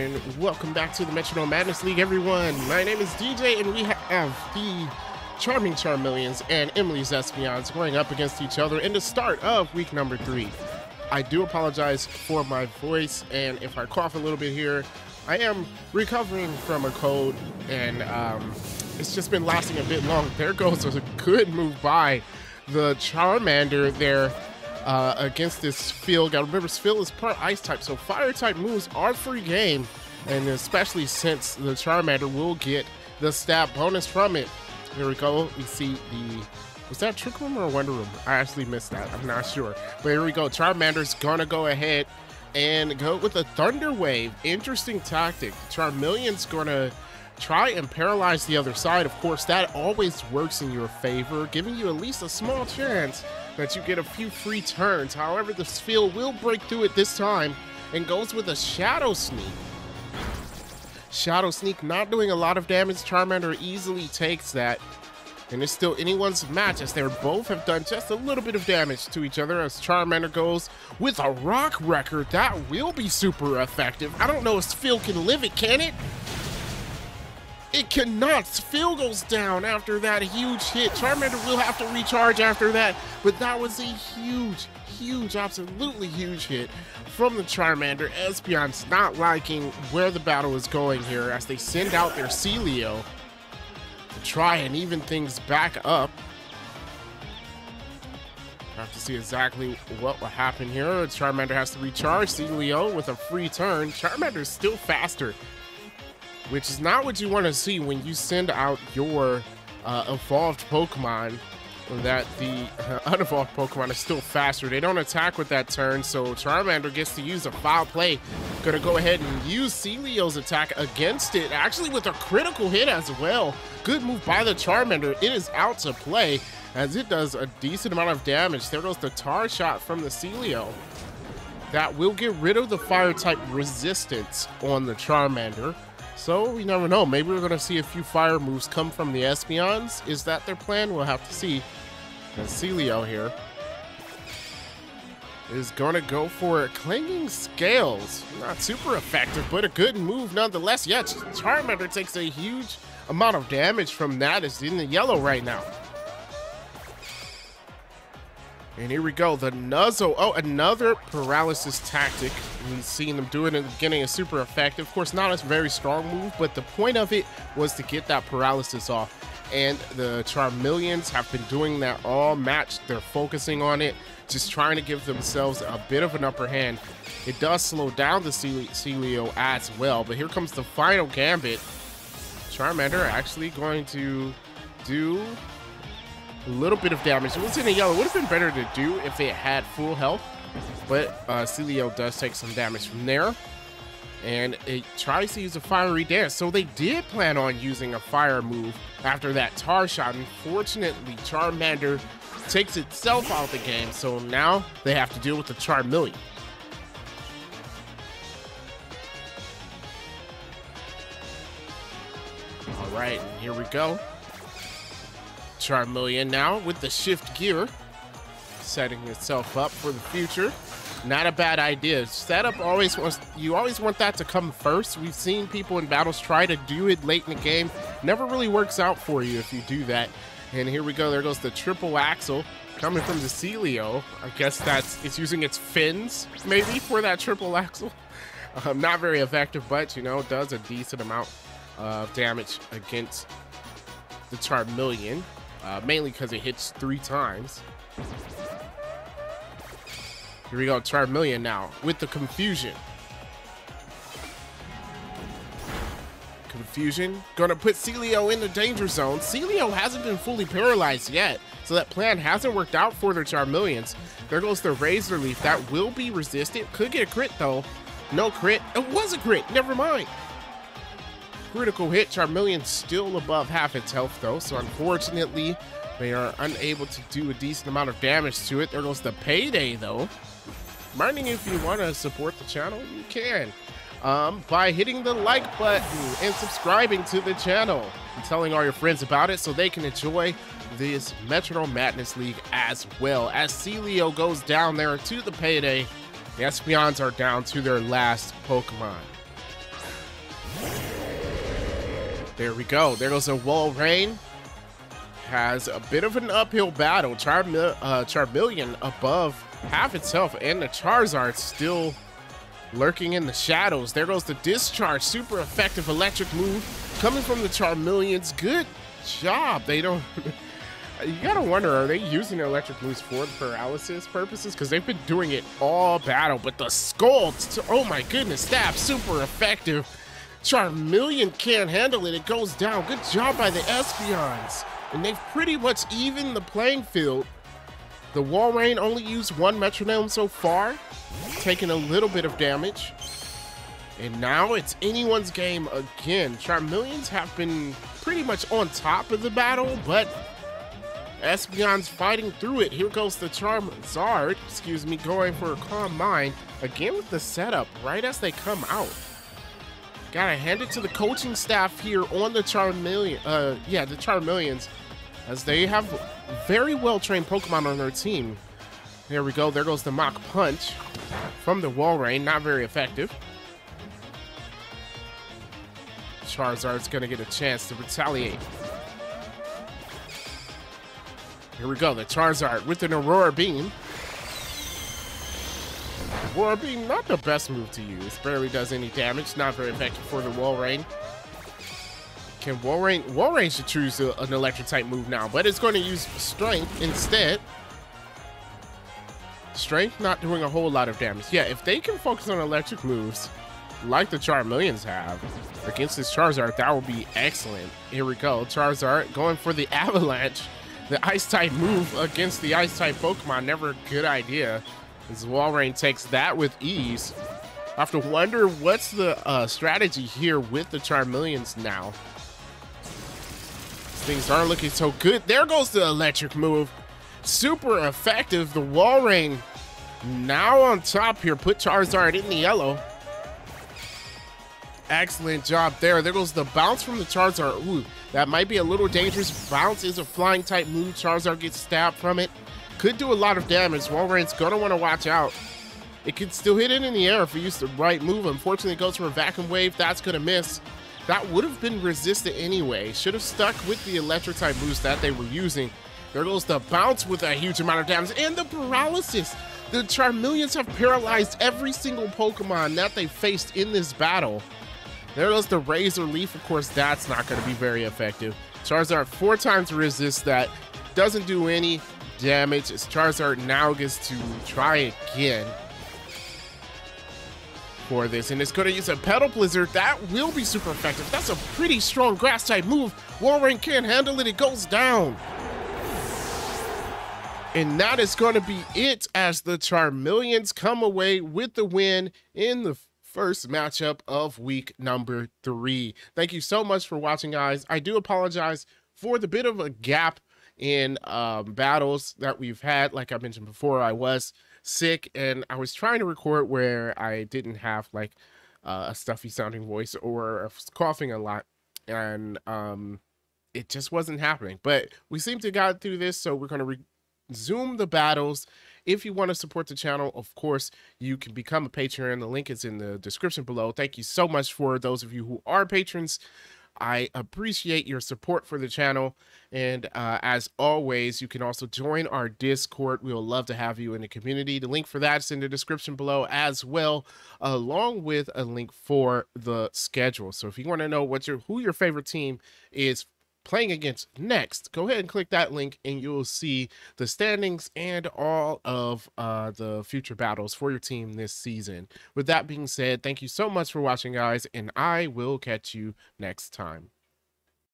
and welcome back to the Metronome Madness League, everyone. My name is DJ, and we have the charming Charmeleons and Emily's Espeons going up against each other in the start of week number 3. I do apologize for my voice, and if I cough a little bit here, I am recovering from a cold, and it's just been lasting a bit long. There goes a good move by the Charmander there. Against this field. Gotta remember, Phil is part ice type, so fire type moves are free game, and especially since the Charmander will get the stat bonus from it. Here we go. We see the, was that Trick Room or Wonder Room? I actually missed that. I'm not sure. But here we go. Charmander's gonna go ahead and go with a Thunder Wave. Interesting tactic. Charmeleon's gonna try and paralyze the other side. Of course, that always works in your favor, giving you at least a small chance that you get a few free turns. However, the Sphere will break through it this time and goes with a Shadow Sneak. Shadow Sneak not doing a lot of damage. Charmander easily takes that. And it's still anyone's match, as they both have done just a little bit of damage to each other, as Charmander goes with a Rock Record. That will be super effective. I don't know if Sphere can live it, can it? It cannot. Phil goes down after that huge hit. Charmander will have to recharge after that, but that was a huge, absolutely huge hit from the Charmander. Espeon's not liking where the battle is going here, as they send out their Celio to try and even things back up. Have to see exactly what will happen here. Charmander has to recharge Celio with a free turn. Charmander's still faster, which is not what you want to see when you send out your evolved Pokemon, that the unevolved Pokemon is still faster. They don't attack with that turn, so Charmander gets to use a foul play. Gonna go ahead and use Celio's attack against it, actually with a critical hit as well. Good move by the Charmander. It is out to play, as it does a decent amount of damage. There goes the Tar Shot from the Celio. That will get rid of the fire type resistance on the Charmander. So we never know. Maybe we're going to see a few fire moves come from the Espeons. Is that their plan? We'll have to see. And Celio here is going to go for Clinging Scales. Not super effective, but a good move nonetheless. Yeah, Charmander takes a huge amount of damage from that. It's in the yellow right now. And here we go, the Nuzzle. Oh, another paralysis tactic. We've seen them do it in the beginning. It's super effective. Of course, not a very strong move, but the point of it was to get that paralysis off. And the Charmeleons have been doing that all match. They're focusing on it, just trying to give themselves a bit of an upper hand. It does slow down the Celio as well, but here comes the final gambit. Charmander actually going to do a little bit of damage. It was in the yellow. Would have been better to do if it had full health, but Celio does take some damage from there, and it tries to use a fiery dance. So they did plan on using a fire move after that Tar Shot. Unfortunately, Charmander takes itself out of the game, so now they have to deal with the Charmeleon. All right, here we go. Charmeleon now with the shift gear, setting itself up for the future. Not a bad idea. Setup always wants, you always want that to come first. We've seen people in battles try to do it late in the game. Never really works out for you if you do that. And here we go. There goes the triple axle coming from the Celio. I guess it's using its fins maybe for that triple axle. Not very effective, but you know, does a decent amount of damage against the Charmeleon. Mainly because it hits 3 times. Here we go, Charmeleon now with the Confusion. Confusion gonna put Celio in the danger zone. Celio hasn't been fully paralyzed yet, so that plan hasn't worked out for the Charmeleons. There goes the Razor Leaf. That will be resistant. Could get a crit though. No crit. It was a crit. Never mind. Critical hit. Charmeleon still above half its health though, so unfortunately they are unable to do a decent amount of damage to it. There goes the Payday though. Reminding you, if you want to support the channel, you can by hitting the like button and subscribing to the channel and telling all your friends about it so they can enjoy this Metronome Madness League as well. As Celio goes down there to the Payday, the Espeons are down to their last Pokemon. There we go. There goes a Walrein. Has a bit of an uphill battle. Charmeleon above half its health, and the Charizard still lurking in the shadows. There goes the Discharge. Super effective electric move coming from the Charmeleons. Good job. They don't... You gotta wonder, are they using their electric moves for the paralysis purposes? Because they've been doing it all battle, but the Scald, oh my goodness, stab, super effective. Charmeleon can't handle it. It goes down. Good job by the Espeons. And they've pretty much evened the playing field. The Walrein only used one metronome so far, taking a little bit of damage. And now it's anyone's game again. Charmeleons have been pretty much on top of the battle, but Espeon's fighting through it. Here goes the Charizard, going for a Calm Mind. Again with the setup right as they come out. Gotta hand it to the coaching staff here on the Charmeleons, as they have very well-trained Pokemon on their team. There we go. There goes the Mach Punch from the Walrein. Not very effective. Charizard's gonna get a chance to retaliate. Here we go, the Charizard with an Aurora Beam. Aurora Beam, not the best move to use. Barely does any damage. Not very effective for the Walrein. Can Walrein should choose an electric type move now, but it's going to use Strength instead. Strength not doing a whole lot of damage. Yeah, if they can focus on electric moves like the Charmeleons have against this Charizard, that will be excellent. Here we go, Charizard going for the Avalanche. The Ice-type move against the Ice-type Pokemon, never a good idea. As Walrein takes that with ease. I have to wonder what's the strategy here with the Charmeleons now. Things aren't looking so good. There goes the electric move. Super effective. The Walrein now on top here. Put Charizard in the yellow. Excellent job there. There goes the bounce from the Charizard. Ooh, that might be a little dangerous. Bounce is a flying type move. Charizard gets stabbed from it. Could do a lot of damage. Walrein's gonna want to watch out. It could still hit it in the air if you use the right move. Unfortunately, it goes for a Vacuum Wave. That's gonna miss. That would have been resisted anyway. Should have stuck with the electric type moves that they were using. There goes the bounce with a huge amount of damage and the paralysis. The Charmeleons have paralyzed every single Pokemon that they faced in this battle. There goes the Razor Leaf. Of course, that's not going to be very effective. Charizard 4 times resist that. Doesn't do any damage. As Charizard now gets to try again for this. And it's going to use a Petal Blizzard. That will be super effective. That's a pretty strong grass type move. Walrein can't handle it. It goes down. And that is going to be it as the Charmeleons come away with the win in the first matchup of week number 3. Thank you so much for watching, guys. I do apologize for the bit of a gap in battles that we've had. Like I mentioned before, I was sick and I was trying to record where I didn't have like a stuffy sounding voice or I was coughing a lot, and it just wasn't happening. But we seem to got through this, so we're going to resume the battles. If you want to support the channel, of course, you can become a patron. The link is in the description below. Thank you so much for those of you who are patrons. I appreciate your support for the channel. And as always, you can also join our Discord. We would love to have you in the community. The link for that is in the description below as well, along with a link for the schedule. So if you want to know who your favorite team is playing against next, go ahead and click that link and you'll see the standings and all of the future battles for your team this season. With that being said, thank you so much for watching, guys, and I will catch you next time.